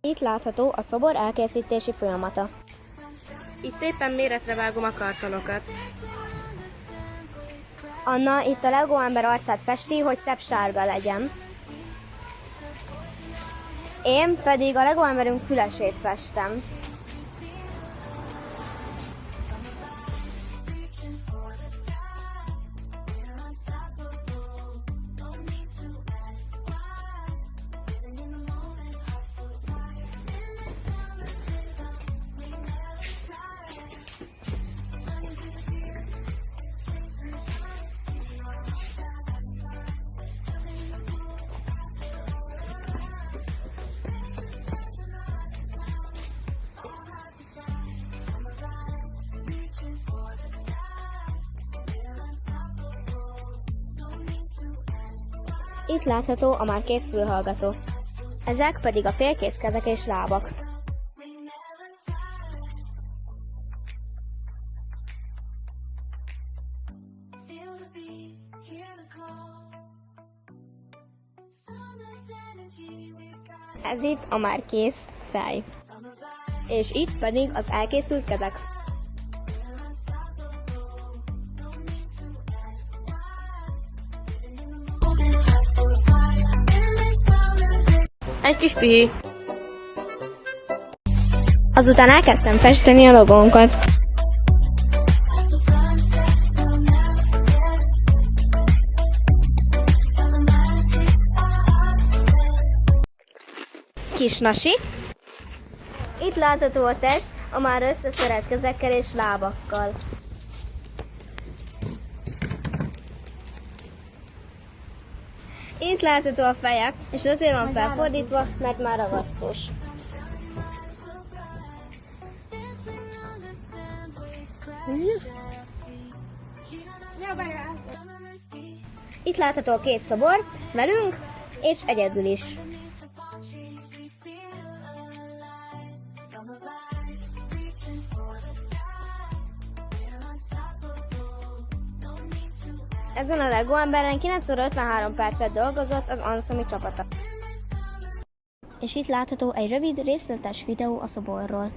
Itt látható a szobor elkészítési folyamata. Itt éppen méretre vágom a kartonokat. Anna itt a Lego ember arcát festi, hogy szebb sárga legyen. Én pedig a Lego emberünk fülesét festem. Itt látható a már kész fülhallgató. Ezek pedig a félkész kezek és lábak. Ez itt a már kész fej. És itt pedig az elkészült kezek. Egy kis pihi. Azután elkezdtem festeni a logónkat. Kis Nasi. Itt látható a test a már összeszeret kezekkel és lábakkal. Itt látható a feje, és azért van felfordítva, mert már ragasztós. Itt látható a két szobor, velünk és egyedül is. Ezen a Lego emberen 9 óra 53 percet dolgozott az Ansami csapata. És itt látható egy rövid, részletes videó a szoborról.